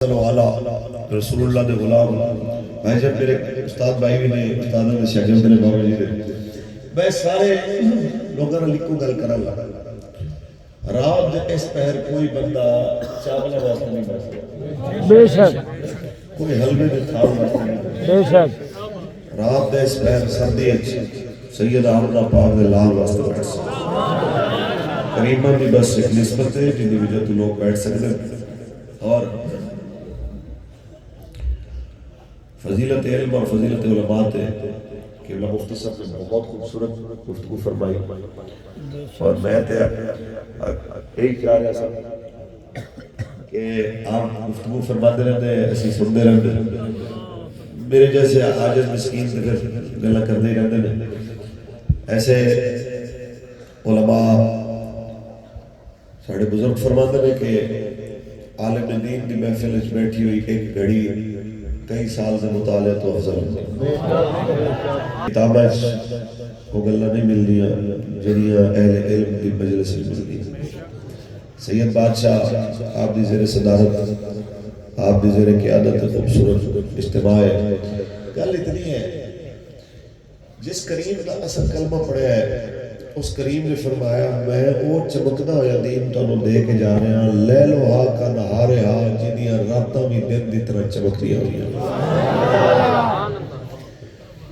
رسول اللہ دے غلام بھائی جب میرے استاد بھائی بھی نے استادوں نے شاگرد نے بابا جی دے میں سارے لوگوں نے لکھو گل کرا لگا رات دے اس پہر کوئی بندہ چاولہ واسطے نہیں بس بے شک کوئی حلوے دے تھال واسطے نہیں بے شک رات دے اس پہر سردی سید آمدہ پاک دے لال واسطے بیٹھ سکتے قریباً بھی بس ایک نسبت ہے جن دی وجہ تو لوگ بیٹھ سکتے اور فضیلت علم اور فضیلت علماء ہے کہ اللہ مفتی صاحب نے بہت خوبصورت گفتگو فرمائی اور میں تے یہی چاہ رہا سا کہ آپ گفتگو فرماتے رہتے اسی سنتے رہتے میرے جیسے عاجز مسکین گلا کرتے ہی رہتے ایسے علماء ساڑھے بزرگ فرماتے ہیں کہ عالم دین کی محفل وچ بیٹھی ہوئی ایک گھڑی کئی سال سے مطالعہ تو افضل کتابیں کو گلہ نہیں مل دیا جنیاں اہل علم کی مجلس میں مل دیا سید بادشاہ آپ دی زیر صدارت آپ دی زیر قیادت خوبصورت اجتماع ہے گل اتنی ہے جس کریم کا اصل کلمہ پڑھا ہے اس کریم نے فرمایا میں وہ چمکدا ہویا دین تانوں دے کے جا رہا ہاں لیل و ہا کا نہار ہا جنیاں راتاں بھی دن دی طرح چمکدیاں ہوئی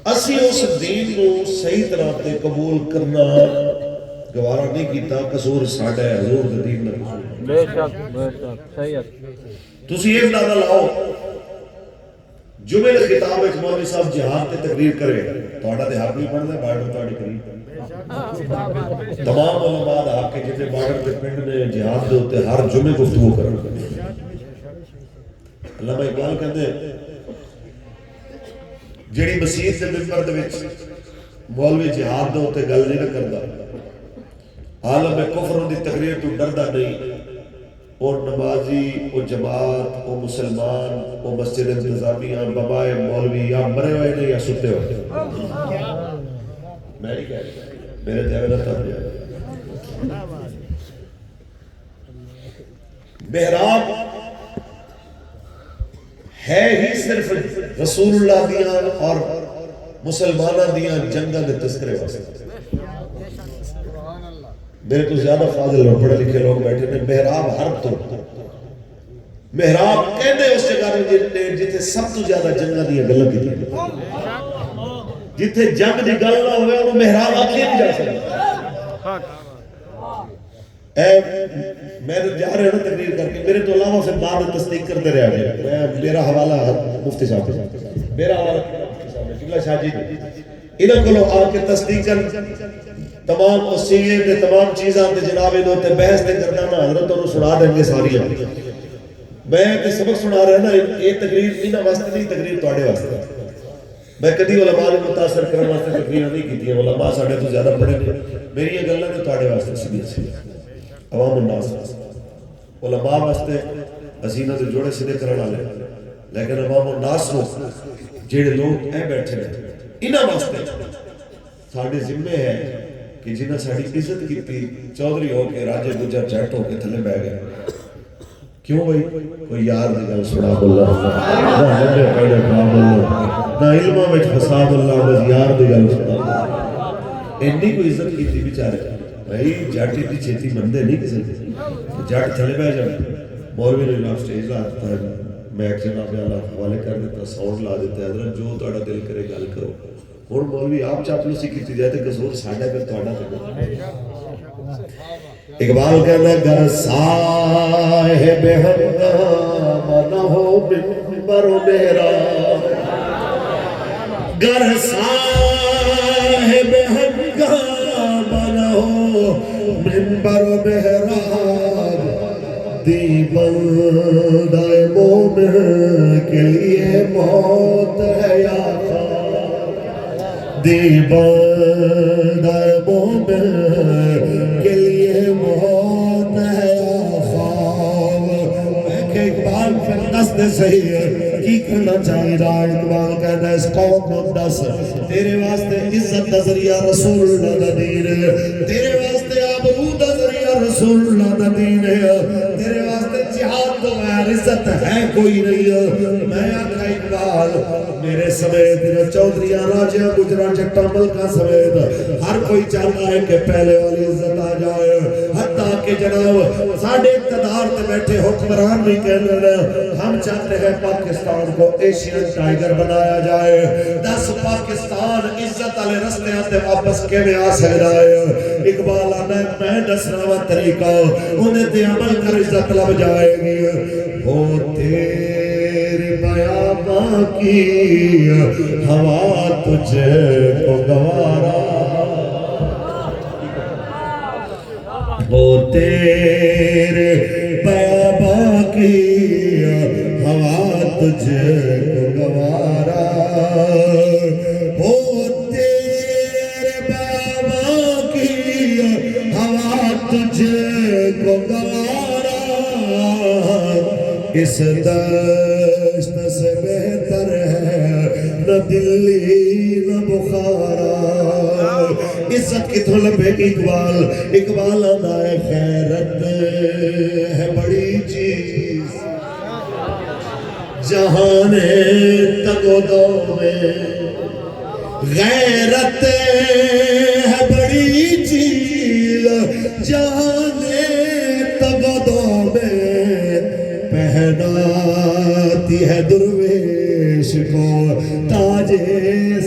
اسی اس دین کو صحیح طرح تے قبول کرنا گوارا نہیں کیتا قصور ساڈا ہے حضور دے دین دا بے شک صحیح ہے تسی یہ اندازہ لاؤ جمعے کی کتاب وچ مولوی صاحب جہاد تے تقریر کرے تہاڈا تے حق نہیں بندا بارڈر تہاڈی قریب تمام علماء دا حق ہے جتنے بارڈر کے پنڈ نے جہاد دے اوتے ہر جمعے گفتگو کرن علامہ اقبال کہندے جیڑی مسجد دے ممبر دے وچ مولوی جہاد دے اوتے گل نہیں کردا عالم کفر دی تقریر تو ڈردا نہیں اور نمازی اور جماعت اور مسلمان اور مسجد انتظامیہ بابائے مولوی یا مرے ہوئے نے یا ستے ہوئے میں نہیں کہہ رہا میرے دیوے نہ تب جائے محراب ہے ہی صرف رسول اللہ دیاں اور مسلمانہ دیاں جنگاں دے تذکرے واسطے میرے تو زیادہ فاضل اور پڑھے لکھے لوگ بیٹھے نے محراب حرب تو محراب کہندے اس جگہ نے جتھے سب تو زیادہ جنگاں دیاں گلاں کیتیاں جتھے جنگ دی گل نہ ہوئے انہوں محراب آکھے نہیں جا سکتا میں جا رہے ہیں تقریر کر کے میرے تو علامہ سے بعد تصدیق کرتے رہا گئے میرا حوالہ مفتی صاحب میرا حوالہ مفتی صاحب جملہ شاہ جی انہوں کو لوگ آ کے تصدیق کر تمام وسیلے تے تمام چیزاں تے جناب انہوں تے بحث تے کرنا نا حضرت انہوں سنا دیں گے ساری میں تے سبق سنا رہا نا یہ تقریر انہاں واسطے نہیں تقریر تواڈے واسطے میں کدی علماء نے متاثر کرنے واسطے تقریر نہیں کیتی علماء ساڈے تو زیادہ پڑھے نے میری یہ گلاں نے تواڈے واسطے سیدھی سی عوام الناس علماء واسطے اسینہ دے جوڑے سیدھے کرن والے لیکن عوام الناس نو جڑے لوگ اے بیٹھے نے انہاں واسطے ساڈے ذمہ ہے کہ جنہاں ساڈی عزت کیتی چودھری ہو کے راجے گجر جٹ ہو کے تھلے بیٹھ گئے کیوں بھائی کوئی یار دی گل سنا اللہ نہ ہڈے پیڑے خراب اللہ نہ علماں وچ فساد اللہ بس یار دی گل سنا اینی کوئی عزت کیتی بیچارے بھائی جٹ اتنی چھیتی بندے نہیں کسی جٹ تھلے بیٹھ جائے مولوی نے جناب سٹیج لا دیتا ہے میک جناب اللہ حوالے کر دیتا ساؤنڈ لا دیتا ہے حضرت جو تہاڈا دل کرے گل کرو اور مولوی آپ چاپلوسی کیتی جائے تے قصور ساڈا پھر تہاڈا تے اقبال کہنا گر صاحب ہنگامہ نہ ہو منبر و محراب گر صاحب ہنگامہ نہ ہو منبر و محراب دی بندہ مومن کے لیے موت ہے یا دی بندہ مومن کے لیے موت ہے خواب میں کہ اقبال پھر دست صحیح ہے کی کرنا چاہیے رہا اقبال کہتا ہے اس قوم کو دس تیرے واسطے عزت دا ذریعہ رسول اللہ دا دین ہے تیرے واسطے آبرو دا ذریعہ رسول اللہ دا دین ہے تیرے واسطے جہاد تو غیر عزت ہے کوئی نہیں. میں آقا اقبال میرے سمیت چودھریاں راجیاں گجراں جٹاں ملکاں سمیت ہر کوئی چاہتا ہے کہ پہلے والی عزت آ جائے. حتیٰ کہ جناب ساڑھے اقتدار تے بیٹھے حکمران بھی کہنے لیں ہم چاہتے ہیں پاکستان کو ایشین ٹائگر بنایا جائے. 10 پاکستان عزت والے رستے آتے واپس کے میں آ سکتا ہے. اقبال آنا میں دسنا وا طریقہ انہیں تے عمل کر عزت لب جائے گی. ہو تیرے بیاباں کی ہوا تجھے کو گوارا, ہو تیرے بیاباں کی ہوا تجھے کو گوارا, ہو تیرے بیاباں کی ہوا تجھے کو گوارا. اس دشت سے بہتر ہے نہ دلی نہ بخارا. عزت کی طلب ہے اقبال. اقبال آنا ہے خیرت ہے بڑی چیز جہان تگ و دو میں, غیرت ہے بڑی چیز جہان تگ و دو میں, پہناتی ہے درویش کو تاج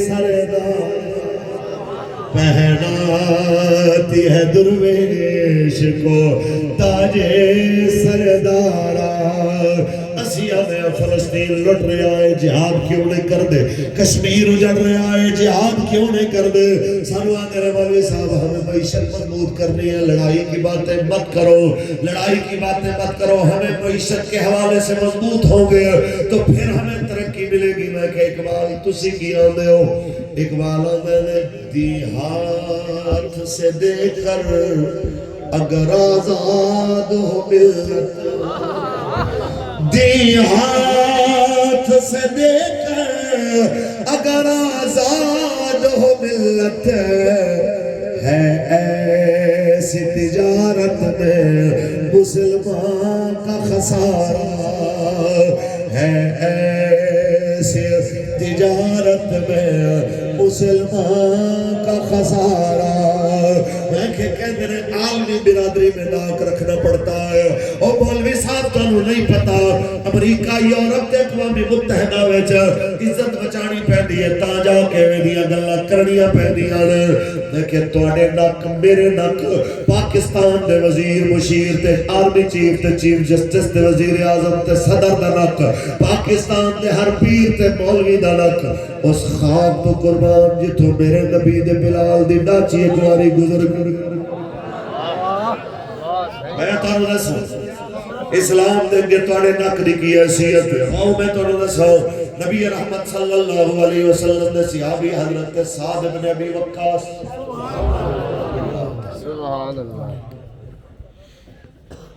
سردار, پہناتی ہے درویش کو تاج سردارا. اسی آنے فلسطین لٹ رہا ہے جہاد کیوں نہیں کر دے, کشمیر اجڑ رہا ہے جہاد کیوں نہیں کر دے. سانو آنے رہے مولوی صاحب ہمیں معیشت مضبوط کرنی ہے, لڑائی کی باتیں مت کرو, لڑائی کی باتیں مت کرو. ہمیں معیشت کے حوالے سے مضبوط ہوں گے تو پھر ہمیں ترقی ملے گی. میں کہ اقبال تسی کی آندے ہو, اقبال آندے نے دی ہاتھ سے دے کر اگر آزاد ہو ملت, دی ہاتھ سے دے کر اگر آزاد ہو ملت, ہے ایسی تجارت میں مسلمان کا خسارہ, ہے ایسی تجارت میں مسلمان کا خسارہ. میں کہتے ہیں عالمی برادری میں ناک رکھنا پڑتا ہے. اور مولوی صاحب تو نہیں پتا امریکہ یورپ تے اقوام متحدہ وچ عزت بچانی پیندی ہے تا جا کے ویدیاں گلاں کرنیاں پیندیاں نے. لیکن تواڈے نک میرے نک پاکستان دے وزیر مشیر تے آرمی چیف تے چیف جسٹس تے وزیر اعظم تے صدر دا نک, پاکستان دے ہر پیر تے مولوی دا نک اس خواب تو قربان جتھوں میرے نبی دے بلال دی ڈاچی ایک واری گزر کر. میں تانوں دساں اسلام دے اگے تواڈے نک دی کی حیثیت ہے. آؤ میں تانوں دساں نبی رحمت صلی اللہ علیہ وسلم دے صحابی حضرت سعد بن ابی وقاص سبحان اللہ,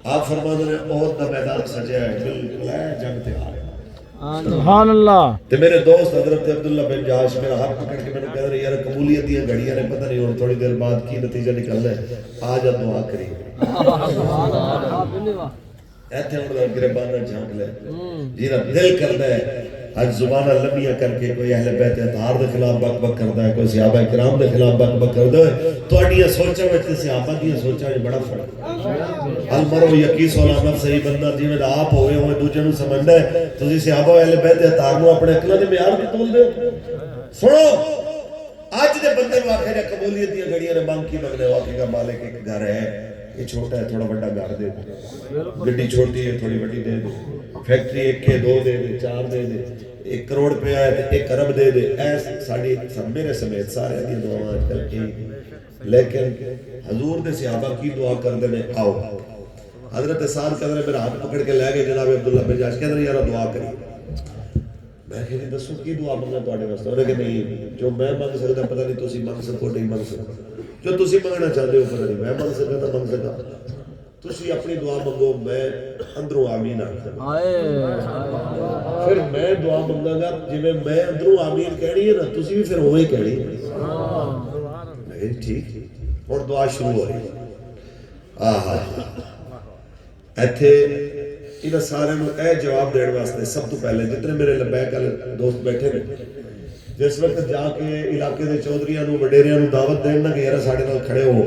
آپ فرماتے ہیں عہد دا میدان سجا ہے بالکل ہے جنگ تیار ہے. سبحان اللہ. تے میرے دوست حضرت عبداللہ بن جہش میرا ہاتھ پکڑ کے میں نے کہہ رہے یار قبولیت دیاں گھڑیاں نے پتہ نہیں اور تھوڑی دیر بعد کی نتیجہ نکلنا ہے, آج اب دعا کری ایتھے ہوں دا گربانہ جھانک لے جینا دل کردا ہے. آج زبانہ لمیاں کر کے کوئی اہل بیت اطہار دے خلاف بک بک کردا ہے, کوئی صحابہ کرام دے خلاف بک بک کردا ہے. تواڈیاں سوچاں وچ تے صحابہ دیاں سوچاں وچ بڑا فرق ہے. المرء یقیس علی نفسہ, بندہ جویں دا آپ ہوئے ہوئے دوجے نوں سمجھدا ہے. تسی صحابہ اہل بیت اطہار نوں اپنے عقلاں دے معیار تے تول دیو. سنو اج دے بندے نوں آکھے جا قبولیت دیاں گھڑیاں نے مانگ کی منگنے واقعی کا مالک ایک گھر ہے, یہ چھوٹا ہے تھوڑا بڑا گھر دے دے, گڈی چھوٹی ہے تھوڑی بڑی دے دے, فیکٹری ایک کے دو دے دے, چار دے دے, 1 کروڑ پہ آئے تو 1 ارب دے دے. ایسے ساڑی میرے سمیت سارے دی دعا آج کل کی. لیکن حضور دے صحابہ کی دعا کر دینے آؤ. حضرت سعد کہتے ہیں میرا ہاتھ پکڑ کے لے گئے جناب عبداللہ بن جہش, کہتے ہیں یارہ دعا کری. میں کہتے ہیں دسو کی دعا منگنا تواڈے واسطے. انہوں نے کہ نہیں جو میں منگ سکتا پتہ نہیں تسی منگ سکو نہیں منگ سکو, جو تسی منگنا چاہتے ہو پتہ نہیں میں منگ سکتا تو منگ سکتا. تسی اپنی دعا منگو, میں اندروں آمین آکھدا, پھر میں دعا منگا گا جویں میں اندروں آمین کہنی ہے نا تسی بھی پھر ہوئے کہنی ہے. میں کہا ٹھیک. اور دعا شروع ہو رہی. آہا ایتھے انہاں سارے نو اے جواب دینے واسطے سب تو پہلے جتنے میرے لبیک والے دوست بیٹھے نے جس وقت جا کے علاقے دے چودھریاں نو وڈیریاں نو دعوت دین نہ کہ یار ساڈے نال کھڑے ہو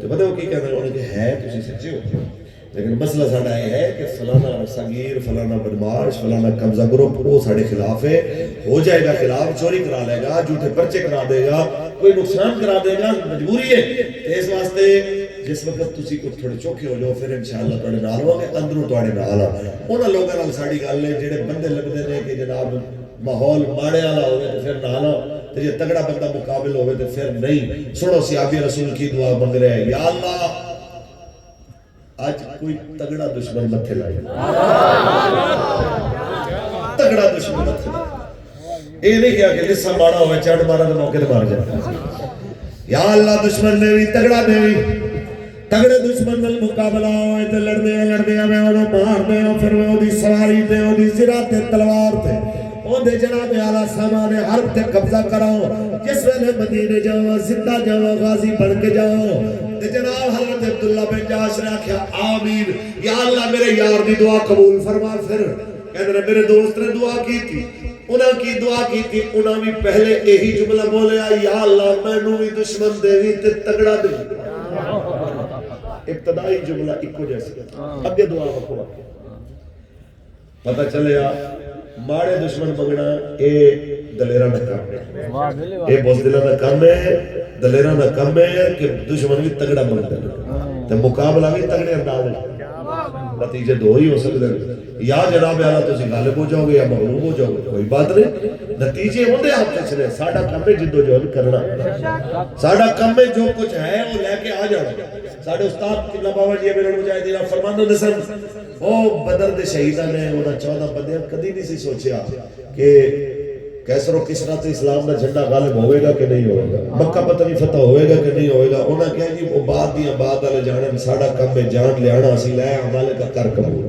تے پتہ ہو کی کہندے انہوں نے کہ ہے تسی سچے ہو لیکن مسئلہ ساڈا یہ ہے کہ فلانا صغیر فلانا بدماش فلانا قبضہ گروپ وہ ساڈے خلاف ہے ہو جائے گا خلاف چوری کرا لے گا جھوٹے پرچے کرا دے گا کوئی نقصان کرا دے گا مجبوری ہے تے اس واسطے جس وقت تسی کو تھوڑے چوکھے ہو جاؤ پھر انشاءاللہ تواڈے نال ہو گے اندروں تواڈے نال انہاں لوکاں نال ساڈی گل ہے جڑے بندے لگدے نے کہ جناب ماحول ماڑے والا ہوئے تو پھر نال ہو تے جے تگڑا بندہ مقابل ہوئے تو پھر نہیں سنو صحابی رسول کی دعا منگ رہے ہیں یا اللہ آج کوئی تگڑا دشمن متھے لائے تگڑا دشمن متھے لائے یہ نہیں کیا کہ لسا مارا ہوئے چڑھ مارا تو موقع دے مار جائے یا اللہ دشمن نے بھی تگڑا دے بھی تگڑے دشمن نال مقابلہ ہوئے تے لڑدے میں انہوں مار دے پھر میں دی سواری تے دی زرہ تے تلوار تے دے جناب اعلیٰ سامان حرب تے قبضہ کراؤ جس ویلے مدینے جاؤ زندہ جاؤ غازی بن کے جاؤ تے جناب حضرت عبداللہ بن جاش نے آکھیا آمین یا اللہ میرے یار دی دعا قبول فرما پھر کہتے ہیں میرے دوست نے دعا کی تھی انہاں کی دعا کی تھی انہاں بھی پہلے یہی جملہ بولیا یا اللہ میں نو بھی دشمن دے بھی تے تگڑا دے ابتدائی جملہ ایک جیسے اگے دعا وکھو پتہ چلیا ماڑے دشمن منگنا اے دلیرہ نہ کام ہے اے بزدلہ نہ کام ہے دلیرہ نہ کام ہے کہ دشمن بھی تگڑا منگنا ہے تو مقابلہ بھی تگڑے انداز ہے نتیجے دو ہی ہو سکتے ہیں یا جناب اعلیٰ تسی غالب ہو جاؤ گے یا مغلوب ہو جاؤ گے کوئی بات نہیں نتیجے ہوندے آپ پچھلے ساڑھا کم ہے جدو جہد کرنا ساڑھا کم ہے جو کچھ ہے وہ لے کے آ جانا ساڑھے استاد قبلہ بابا جی میرے مجاہدین فرماندہ دسن او بدر دے شہیدہ نے انہاں 14 بندیاں کدی نہیں سی سوچیا کہ کیسر و کسرا تے اسلام دا جھنڈا غالب ہوئے گا کہ نہیں ہوئے گا مکہ پتہ نہیں فتح ہوئے گا کہ نہیں ہوئے گا انہاں کہا جی وہ بعد دیاں بعد والے جانے ساڑھا کم میں جان لے آنا اسی لے عمالے کا کر قبول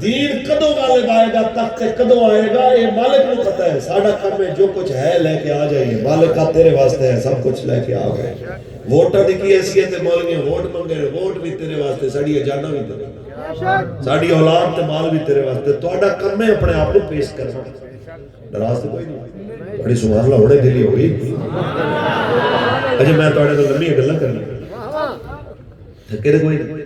دین کدو غالب آئے گا تخت کدو آئے گا یہ مالک کو پتہ ہے ساڑھا کم میں جو کچھ ہے لے کے آ جائیے مالک کا تیرے واسطے ہے سب کچھ لے کے آ گئے ووٹا دی کی حیثیت ہے مولویاں ووٹ منگے ووٹ بھی تیرے واسطے ساڑی جانا بھی تیرے ساڑی اولاد تے مال بھی تیرے واسطے توڑا کم میں اپنے آپ کو پیش کرنا نراز تو کوئی نہیں بڑی سبحان اللہ ہوڑے دلی ہوئی اجھے میں توڑے تو لمبی گلہ کرنا تھکے دے کوئی نہیں